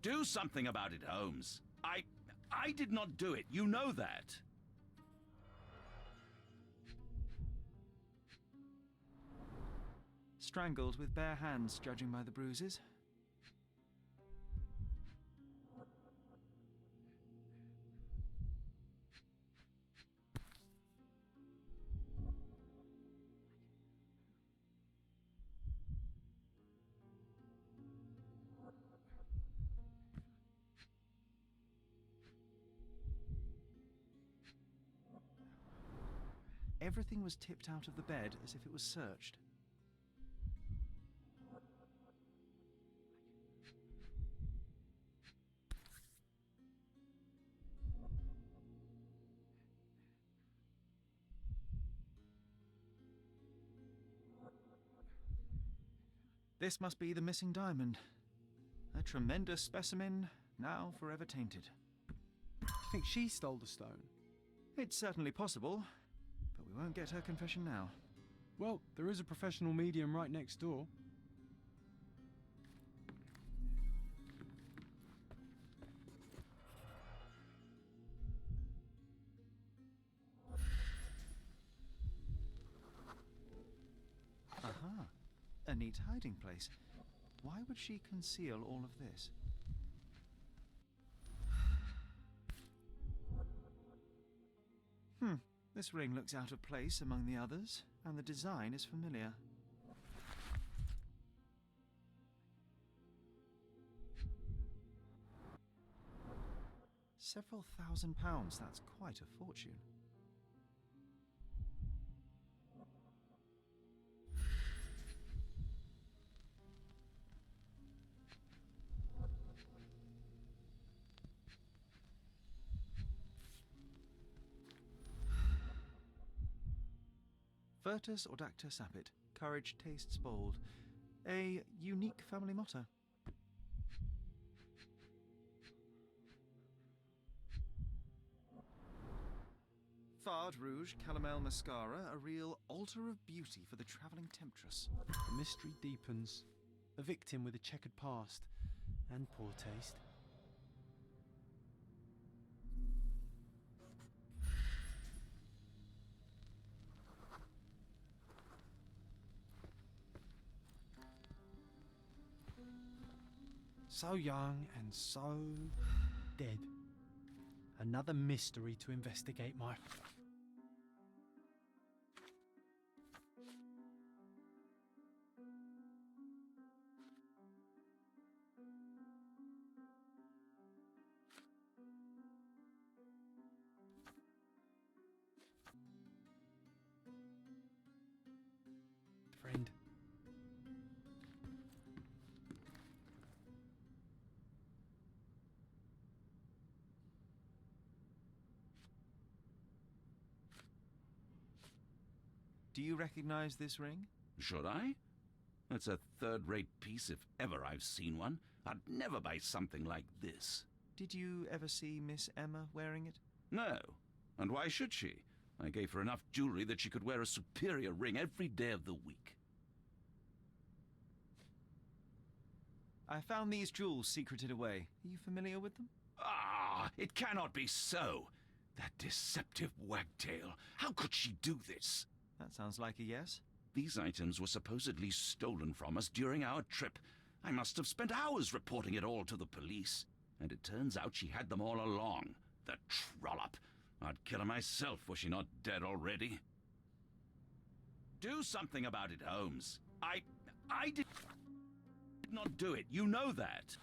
Do something about it, Holmes. I did not do it. You know that. Strangled with bare hands, judging by the bruises. Everything was tipped out of the bed as if it was searched. This must be the missing diamond. A tremendous specimen, now forever tainted. You think she stole the stone? It's certainly possible, but we won't get her confession now. Well, there is a professional medium right next door. Aha, a neat hiding place. Why would she conceal all of this? This ring looks out of place among the others, and the design is familiar. Several £1,000, that's quite a fortune. Virtus audacta sapit, courage tastes bold. A unique family motto. Fard rouge, calomel mascara, a real altar of beauty for the travelling temptress. The mystery deepens. A victim with a checkered past and poor taste. So young and so dead. Another mystery to investigate, my... friend. Do you recognize this ring? Should I? It's a third-rate piece if ever I've seen one. I'd never buy something like this. Did you ever see Miss Emma wearing it? No. And why should she? I gave her enough jewelry that she could wear a superior ring every day of the week. I found these jewels secreted away. Are you familiar with them? Ah, it cannot be so. That deceptive wagtail. How could she do this? That sounds like a yes. These items were supposedly stolen from us during our trip. I must have spent hours reporting it all to the police. And it turns out she had them all along. The trollop. I'd kill her myself were she not dead already. Do something about it, Holmes. I did not do it. You know that.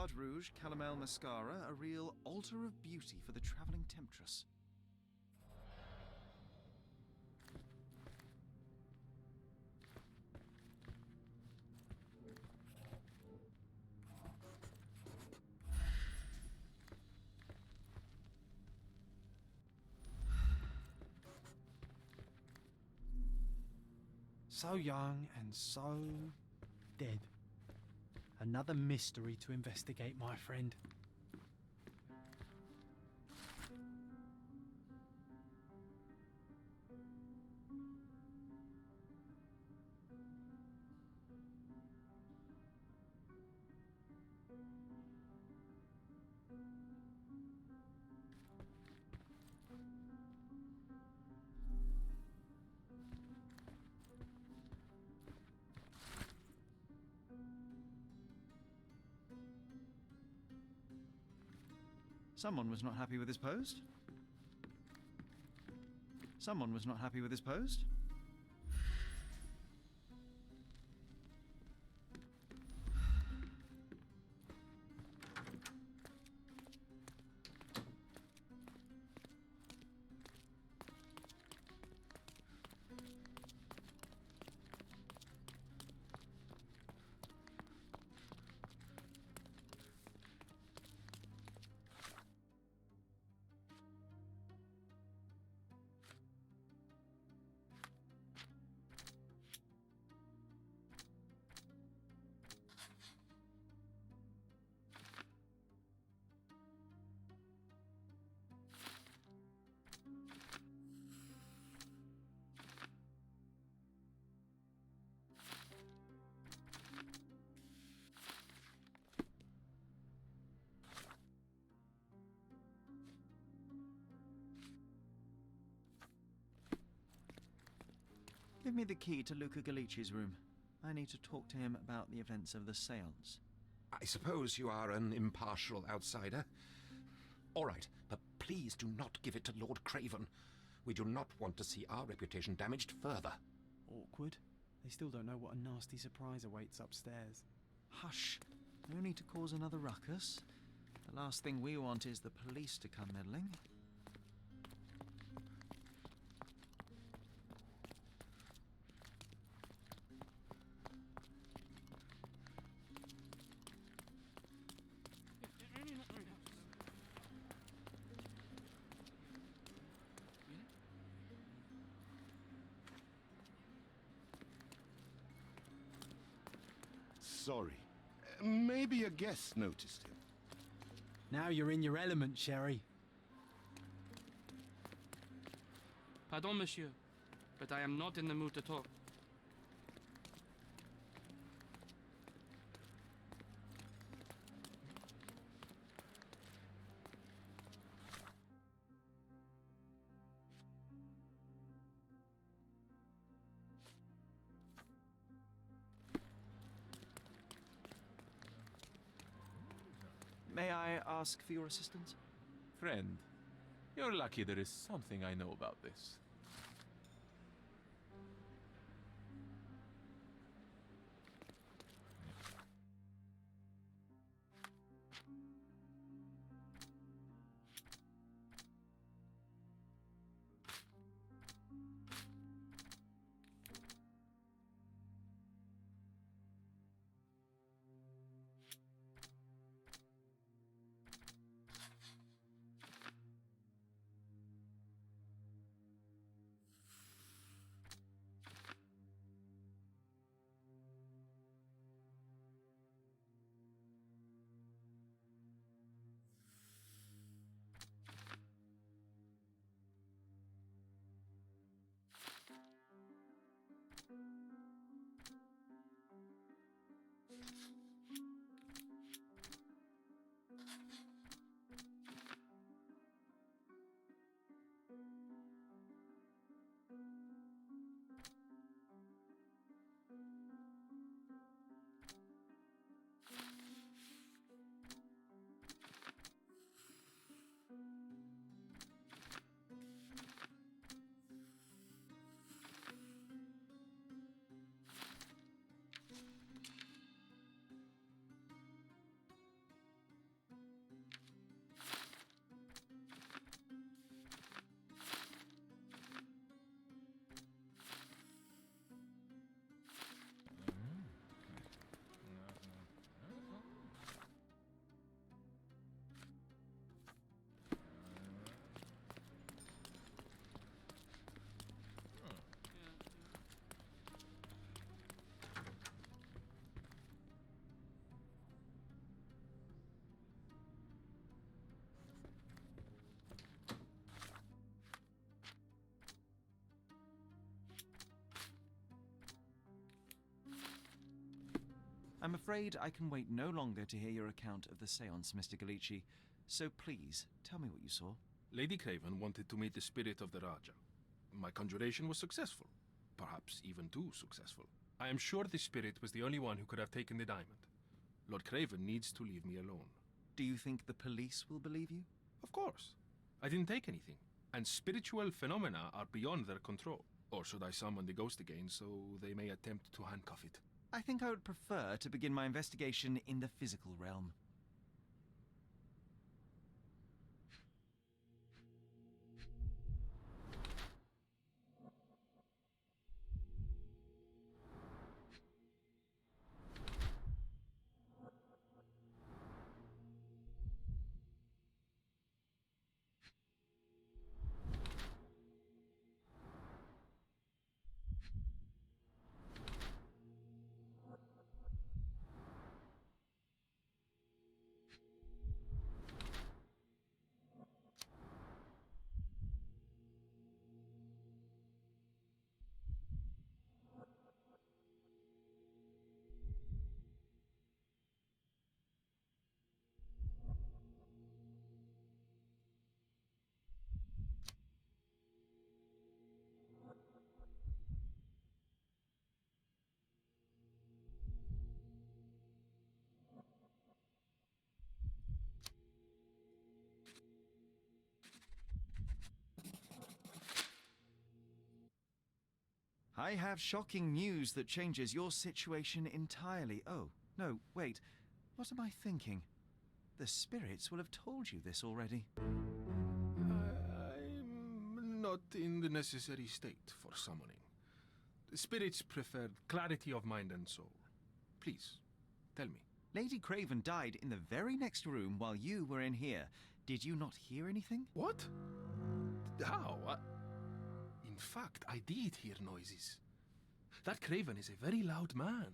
Bard Rouge Calomel Mascara, a real altar of beauty for the travelling temptress. So young and so dead. Another mystery to investigate, my friend. Someone was not happy with his post. Someone was not happy with his post. Give me the key to Luca Galici's room. I need to talk to him about the events of the séance. I suppose you are an impartial outsider. All right, but please do not give it to Lord Craven. We do not want to see our reputation damaged further. Awkward. They still don't know what a nasty surprise awaits upstairs. Hush. No need to cause another ruckus. The last thing we want is the police to come meddling. Sorry. Maybe a guest noticed him. Now you're in your element, Sherry. Pardon, monsieur, but I am not in the mood to talk. May I ask for your assistance? Friend, you're lucky there is something I know about this. I'm afraid I can wait no longer to hear your account of the seance, Mr. Galici. So please, tell me what you saw. Lady Craven wanted to meet the spirit of the Raja. My conjuration was successful. Perhaps even too successful. I am sure the spirit was the only one who could have taken the diamond. Lord Craven needs to leave me alone. Do you think the police will believe you? Of course. I didn't take anything. And spiritual phenomena are beyond their control. Or should I summon the ghost again so they may attempt to handcuff it? I think I would prefer to begin my investigation in the physical realm. I have shocking news that changes your situation entirely. Oh, no, wait. What am I thinking? The spirits will have told you this already. I'm not in the necessary state for summoning. The spirits prefer clarity of mind and soul. Please, tell me. Lady Craven died in the very next room while you were in here. Did you not hear anything? What? How? In fact, I did hear noises. That Craven is a very loud man,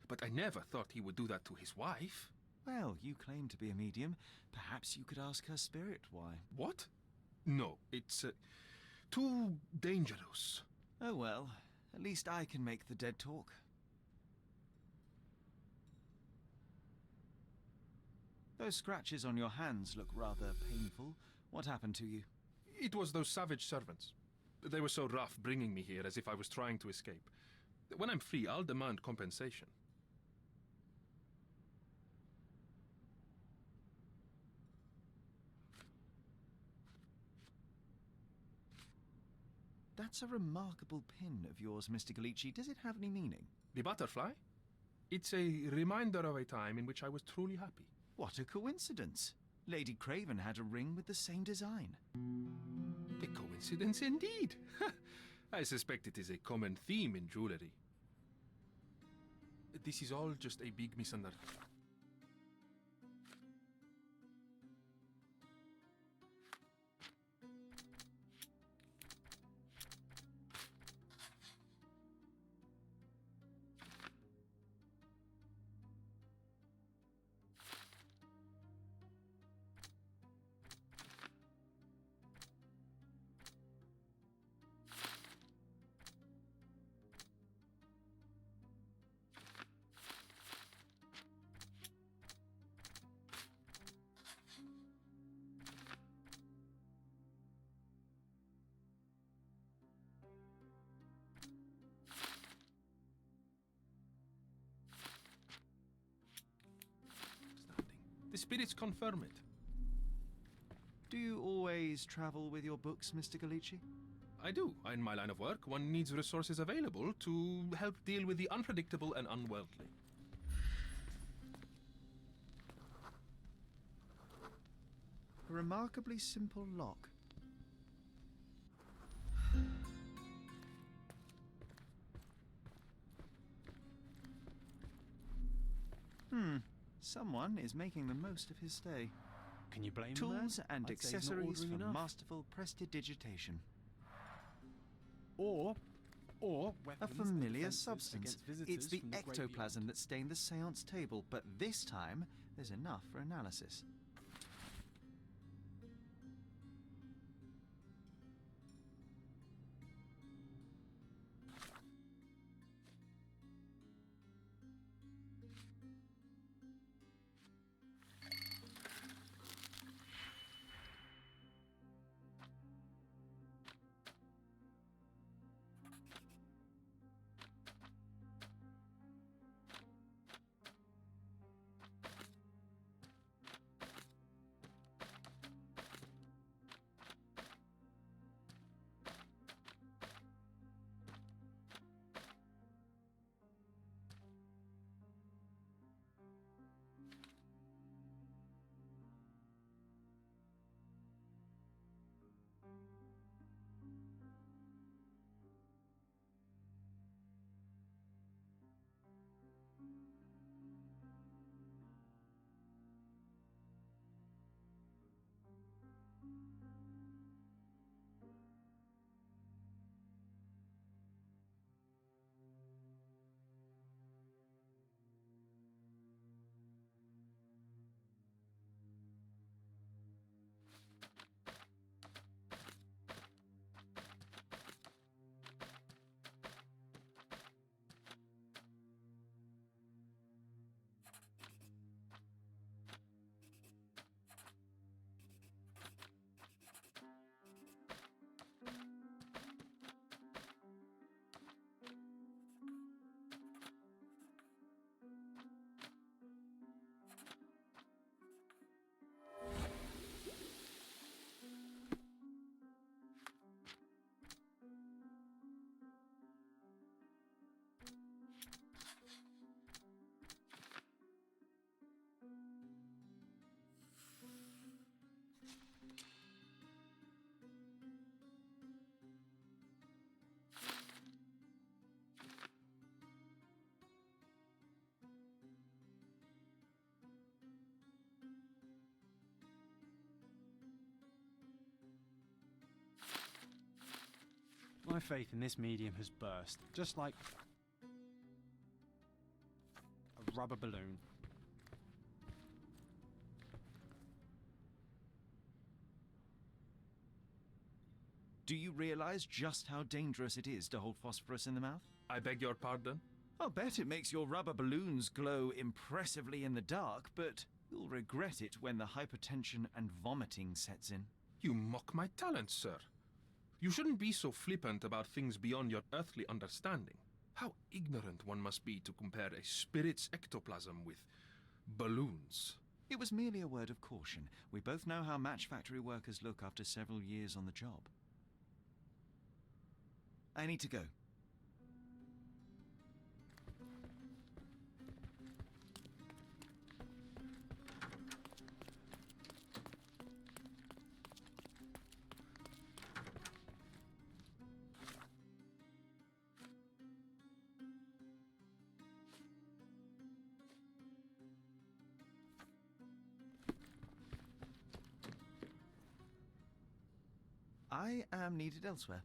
but I never thought he would do that to his wife. Well, you claim to be a medium. Perhaps you could ask her spirit why. What? No, it's too dangerous. Oh well, at least I can make the dead talk. Those scratches on your hands look rather painful. What happened to you? It was those savage servants. They were so rough bringing me here as if I was trying to escape. When I'm free, I'll demand compensation. That's a remarkable pin of yours, Mr. Galici. Does it have any meaning? The butterfly? It's a reminder of a time in which I was truly happy. What a coincidence. Lady Craven had a ring with the same design. A coincidence indeed. I suspect it is a common theme in jewelry. This is all just a big misunderstanding. The spirits confirm it. Do you always travel with your books, Mr. Galici? I do. In my line of work, one needs resources available to help deal with the unpredictable and unworldly. A remarkably simple lock. Someone is making the most of his stay. Can you blame Tools the man? and I'd say he's not accessories for ordering enough. masterful prestidigitation. Or A weapons and familiar defences substance. against visitors It's the from great ectoplasm beyond. that stained the seance table, but this time there's enough for analysis. My faith in this medium has burst, just like a rubber balloon. Do you realize just how dangerous it is to hold phosphorus in the mouth? I beg your pardon? I'll bet it makes your rubber balloons glow impressively in the dark, but you'll regret it when the hypertension and vomiting sets in. You mock my talent, sir. You shouldn't be so flippant about things beyond your earthly understanding. How ignorant one must be to compare a spirit's ectoplasm with balloons. It was merely a word of caution. We both know how match factory workers look after several years on the job. I need to go. I am needed elsewhere.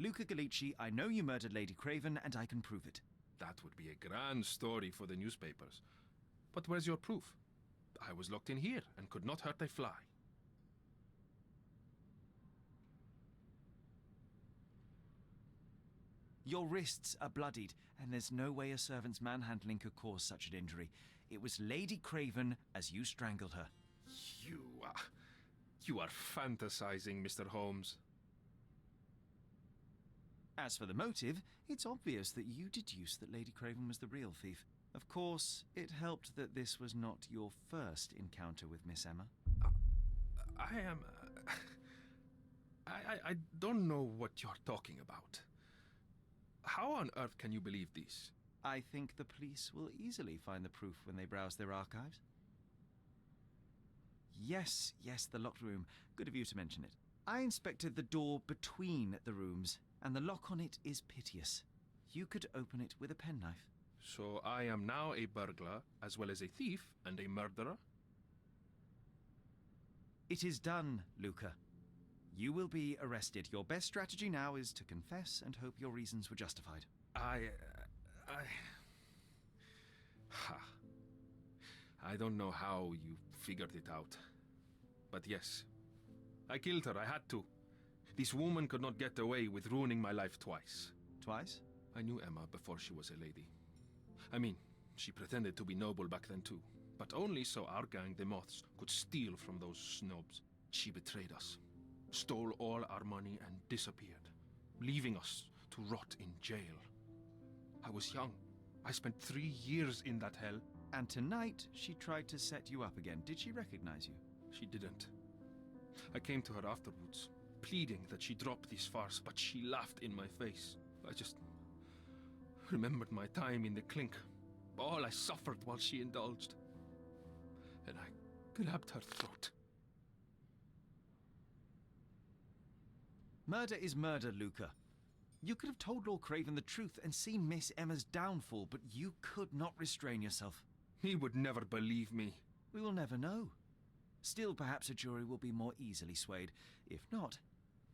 Luca Gallici, I know you murdered Lady Craven, and I can prove it. That would be a grand story for the newspapers. But where's your proof? I was locked in here and could not hurt a fly. Your wrists are bloodied, and there's no way a servant's manhandling could cause such an injury. It was Lady Craven as you strangled her. You are fantasizing, Mr. Holmes. As for the motive, it's obvious that you deduced that Lady Craven was the real thief. Of course, it helped that this was not your first encounter with Miss Emma. I don't know what you're talking about. How on earth can you believe this? I think the police will easily find the proof when they browse their archives. Yes, the locked room. Good of you to mention it. I inspected the door between the rooms, and the lock on it is piteous. You could open it with a penknife. So I am now a burglar, as well as a thief and a murderer? It is done, Luca. You will be arrested. Your best strategy now is to confess and hope your reasons were justified. I don't know how you figured it out. But yes, I killed her. I had to. This woman could not get away with ruining my life twice. Twice? I knew Emma before she was a lady. I mean, she pretended to be noble back then too. But only so our gang, the Moths, could steal from those snobs. She betrayed us, stole all our money and disappeared, leaving us to rot in jail. I was young. I spent 3 years in that hell. And tonight, she tried to set you up again. Did she recognize you? She didn't. I came to her afterwards, pleading that she drop this farce, but she laughed in my face. I just remembered my time in the clink, all I suffered while she indulged. And I grabbed her throat. Murder is murder, Luca. You could have told Lord Craven the truth and seen Miss Emma's downfall, but you could not restrain yourself. He would never believe me. We will never know. Still, perhaps a jury will be more easily swayed. If not,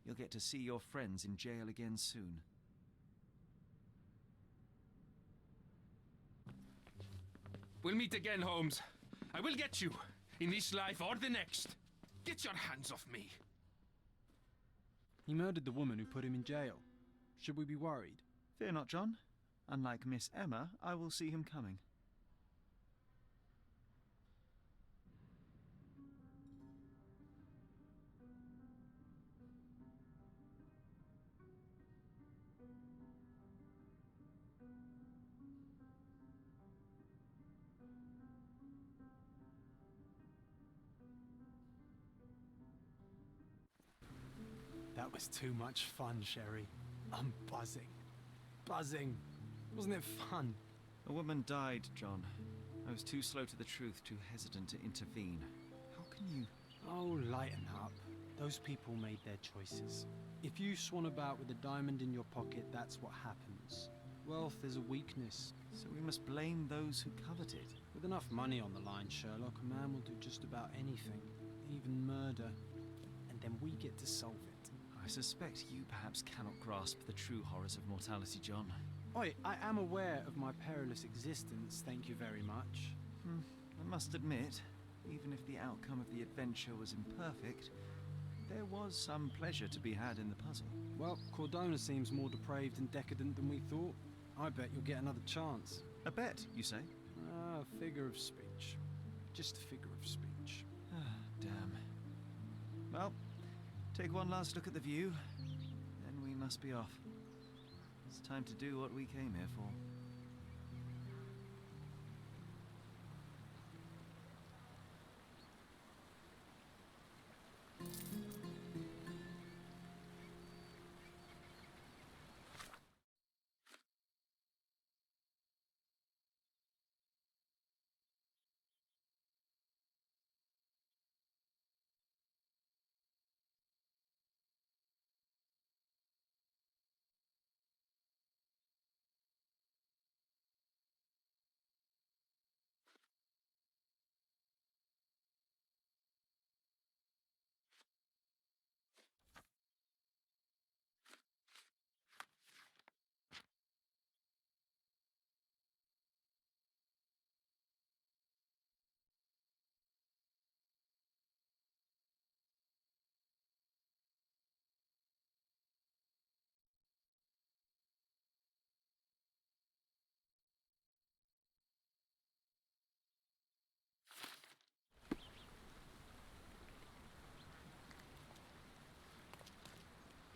you'll get to see your friends in jail again soon. We'll meet again, Holmes. I will get you, in this life or the next. Get your hands off me. He murdered the woman who put him in jail. Should we be worried? Fear not, John. Unlike Miss Emma, I will see him coming. That was too much fun, Sherry. I'm buzzing. Buzzing. Wasn't it fun? A woman died, John. I was too slow to the truth, too hesitant to intervene. How can you... Oh, lighten up. Those people made their choices. If you swan about with a diamond in your pocket, that's what happens. Wealth is a weakness. So we must blame those who covet it. With enough money on the line, Sherlock, a man will do just about anything. Even murder. And then we get to solve it. I suspect you perhaps cannot grasp the true horrors of mortality, John. Oi, I am aware of my perilous existence, thank you very much. I must admit, even if the outcome of the adventure was imperfect, there was some pleasure to be had in the puzzle. Well, Cordona seems more depraved and decadent than we thought. I bet you'll get another chance. A bet, you say? Ah, a figure of speech. Just a figure of speech. Damn. Well, take one last look at the view, then we must be off. It's time to do what we came here for.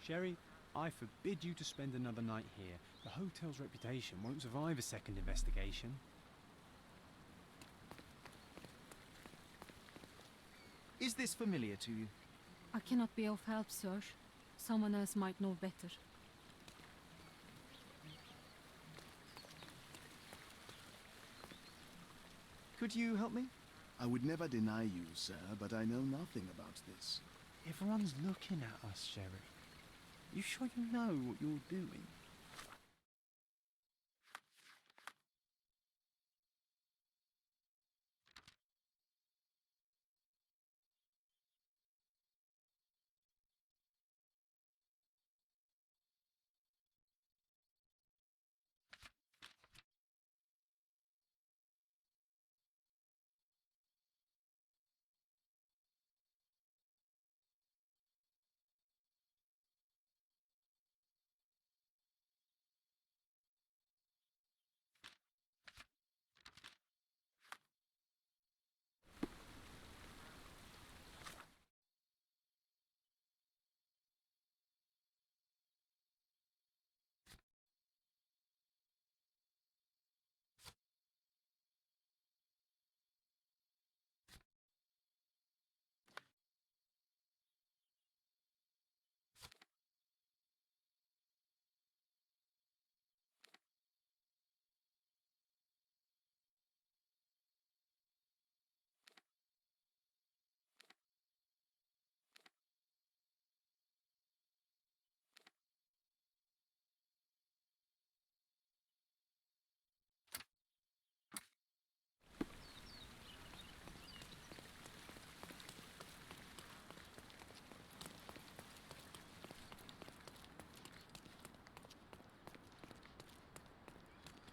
Sherry, I forbid you to spend another night here. The hotel's reputation won't survive a second investigation. Is this familiar to you? I cannot be of help, sir. Someone else might know better. Could you help me? I would never deny you, sir, but I know nothing about this. Everyone's looking at us, Sherry. You sure you know what you're doing?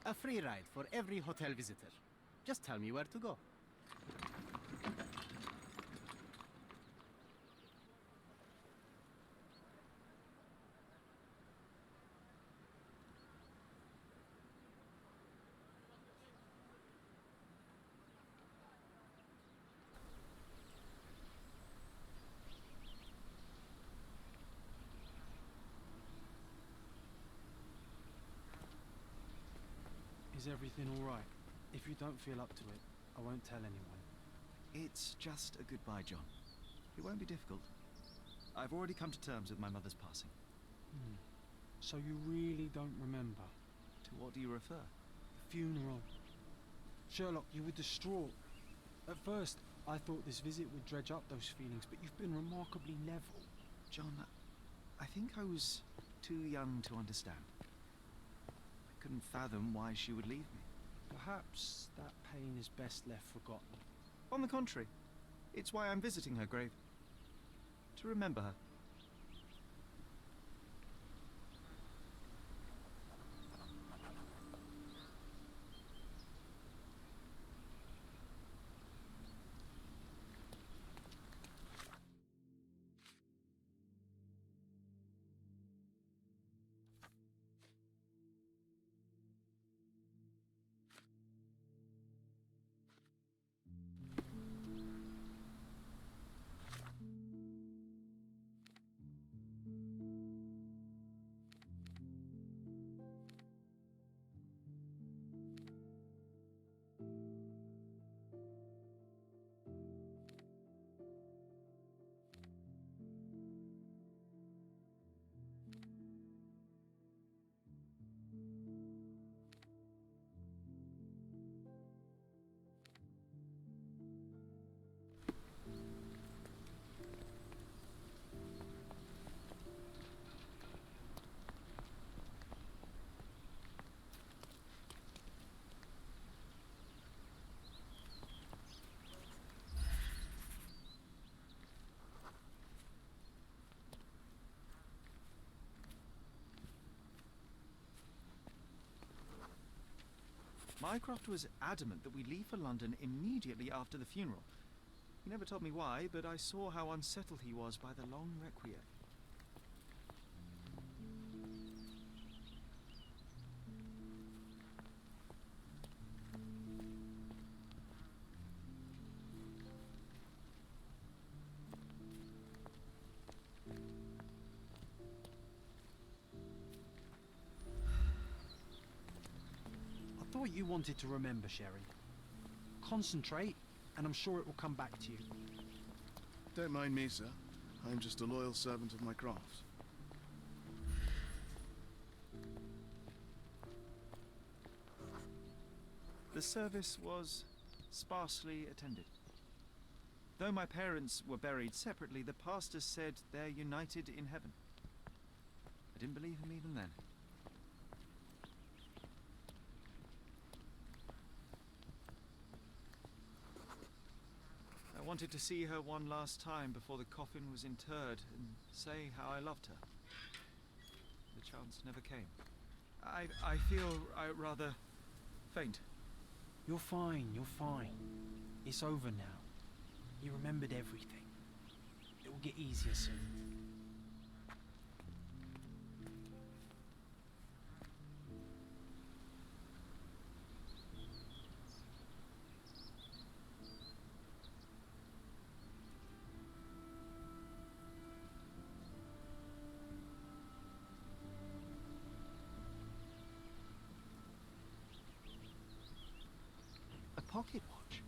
A free ride for every hotel visitor. Just tell me where to go. everything all right? If you don't feel up to it, I won't tell anyone. It's just a goodbye, John. It won't be difficult. I've already come to terms with my mother's passing. So you really don't remember? To what do you refer? The funeral. Sherlock, you were distraught. At first, I thought this visit would dredge up those feelings, but you've been remarkably level. John, I think I was too young to understand. I couldn't fathom why she would leave me. Perhaps that pain is best left forgotten. On the contrary, it's why I'm visiting her grave. To remember her. Mycroft was adamant that we leave for London immediately after the funeral. He never told me why, but I saw how unsettled he was by the long requiem. I thought you wanted to remember, Sherry. Concentrate, and I'm sure it will come back to you. Don't mind me, sir. I'm just a loyal servant of my craft. The service was sparsely attended. Though my parents were buried separately, the pastor said they're united in heaven. I didn't believe him even then. I wanted to see her one last time before the coffin was interred and say how I loved her. The chance never came. I feel rather faint. You're fine, you're fine. It's over now. You remembered everything. It will get easier soon. A pocket watch?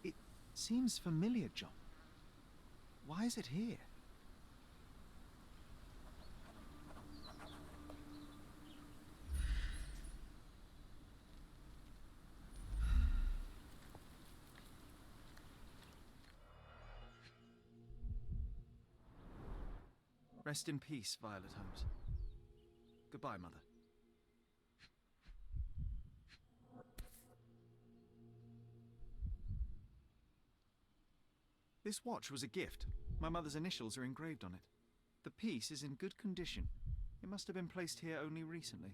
It seems familiar, John. Why is it here? Rest in peace, Violet Holmes. Goodbye, Mother. This watch was a gift. My mother's initials are engraved on it. The piece is in good condition. It must have been placed here only recently.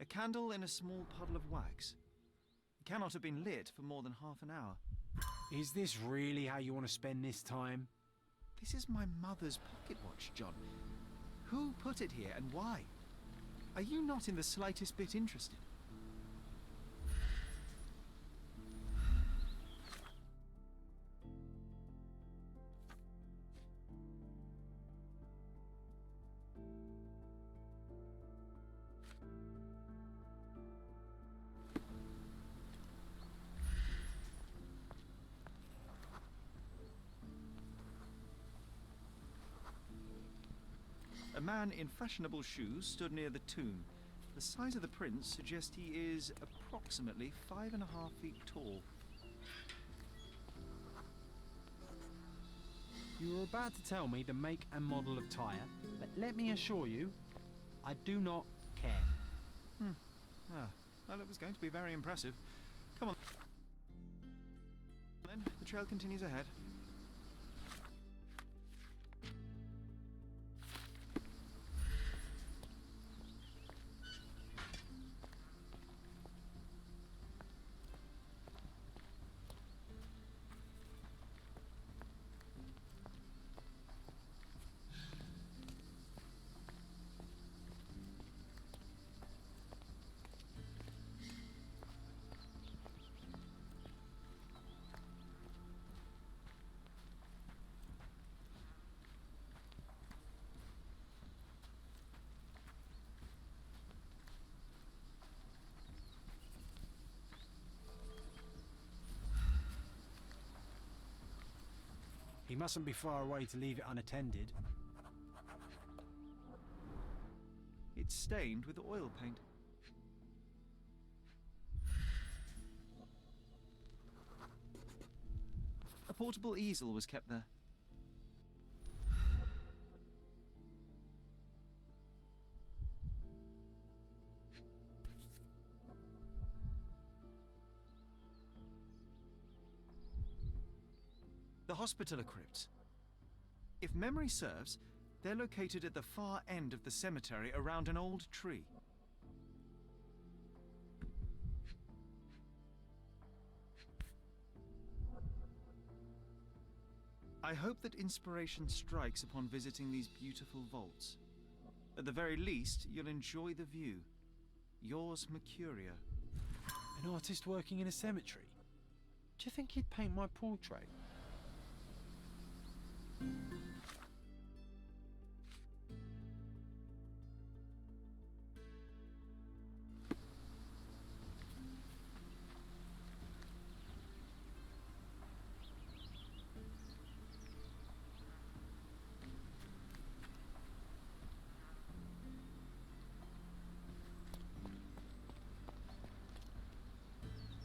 A candle in a small puddle of wax. It cannot have been lit for more than half an hour. Is this really how you want to spend this time? This is my mother's pocket watch, John. Who put it here and why? Are you not in the slightest bit interested? man in fashionable shoes stood near the tomb. The size of the prints suggest he is approximately 5.5 feet tall. You were about to tell me the make and model of tyre, but let me assure you, I do not care. Ah, well, it was going to be very impressive. Come on. Then, the trail continues ahead. He mustn't be far away to leave it unattended. It's stained with oil paint. A portable easel was kept there. The Hospitaller crypts. If memory serves, they're located at the far end of the cemetery around an old tree. I hope that inspiration strikes upon visiting these beautiful vaults. At the very least, you'll enjoy the view. Yours, Mercuria. An artist working in a cemetery? Do you think he'd paint my portrait?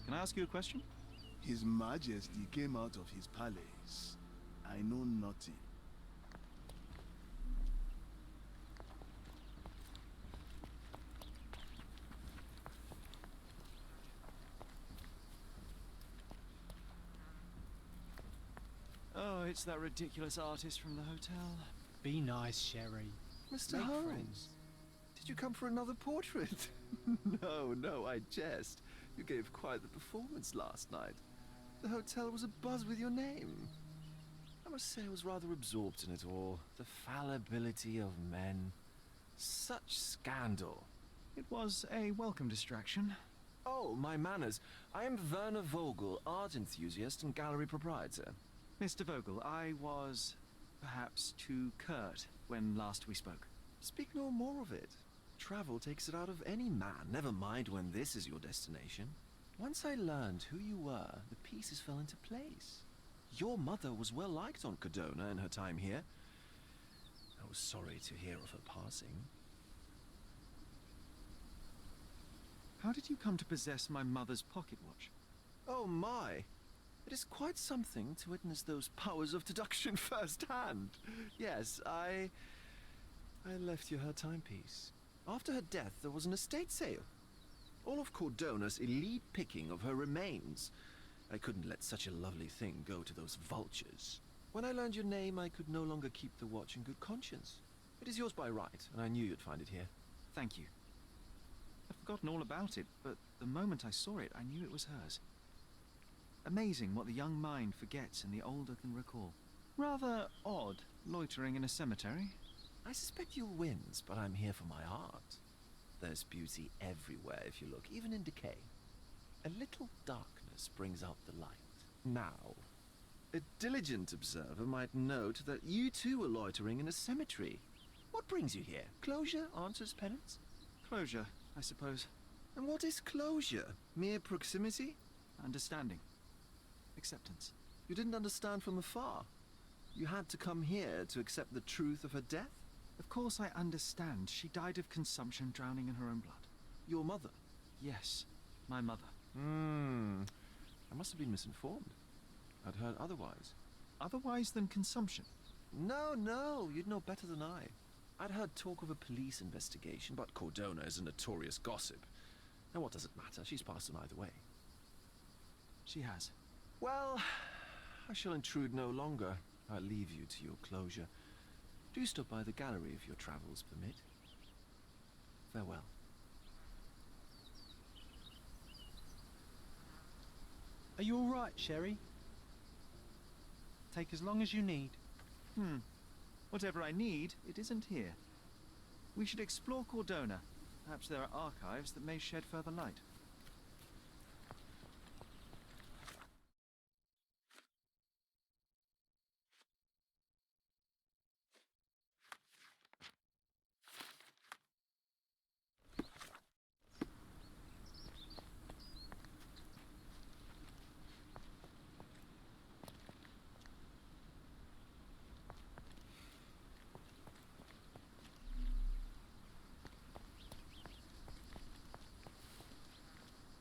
Can I ask you a question? His Majesty came out of his palace. I know nothing. Oh, it's that ridiculous artist from the hotel. Be nice, Sherry. Mr. Make Holmes, friends. did you come for another portrait? No, I jest. You gave quite the performance last night. The hotel was abuzz with your name. I must say I was rather absorbed in it all. The fallibility of men. Such scandal. It was a welcome distraction. Oh, my manners. I am Werner Vogel, art enthusiast and gallery proprietor. Mr. Vogel, I was perhaps too curt when last we spoke. Speak no more of it. Travel takes it out of any man, never mind when this is your destination. Once I learned who you were, the pieces fell into place. Your mother was well liked on Cadona in her time here. I was sorry to hear of her passing. How did you come to possess my mother's pocket watch? Oh my! It is quite something to witness those powers of deduction firsthand. Yes, I left you her timepiece. After her death, there was an estate sale. All of Cordona's elite picking of her remains. I couldn't let such a lovely thing go to those vultures. When I learned your name, I could no longer keep the watch in good conscience. It is yours by right, and I knew you'd find it here. Thank you. I'd forgotten all about it, but the moment I saw it, I knew it was hers. Amazing what the young mind forgets and the older can recall. Rather odd, loitering in a cemetery. I suspect you'll win, but I'm here for my art. There's beauty everywhere if you look, even in decay. A little darkness brings out the light. Now, a diligent observer might note that you too are loitering in a cemetery. What brings you here? Closure answers penance? Closure, I suppose. And what is closure? Mere proximity? Understanding. Acceptance. You didn't understand from afar. You had to come here to accept the truth of her death? Of course I understand. She died of consumption, drowning in her own blood. Your mother? Yes, my mother. I must have been misinformed. I'd heard otherwise. Otherwise than consumption? No, you'd know better than I. I'd heard talk of a police investigation, but Cordona is a notorious gossip. And what does it matter? She's passed on either way. She has. Well, I shall intrude no longer. I'll leave you to your closure. Do stop by the gallery if your travels permit. Farewell. Are you all right, Sherry? Take as long as you need. Whatever I need, it isn't here. We should explore Cordona. Perhaps there are archives that may shed further light.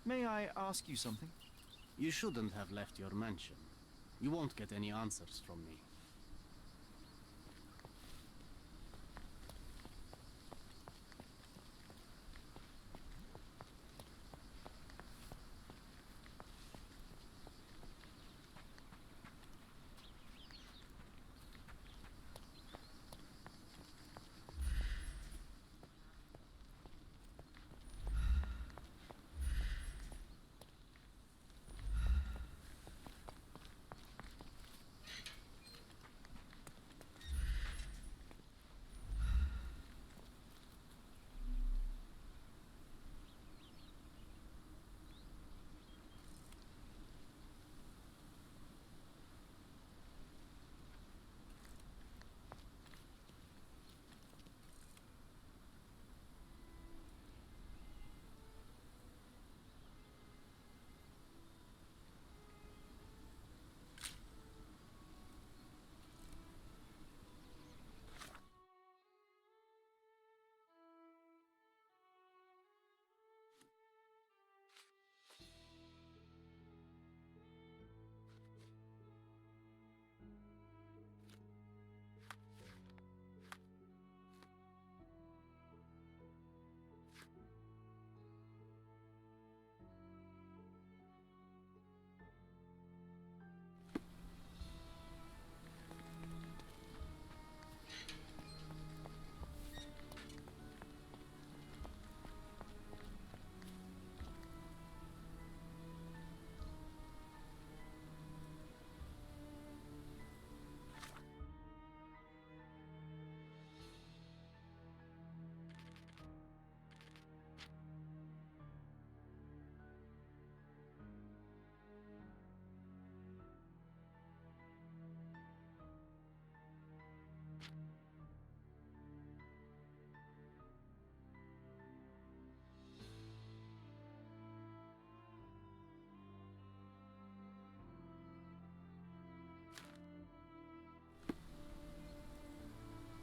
May I ask you something? You shouldn't have left your mansion. You won't get any answers from me.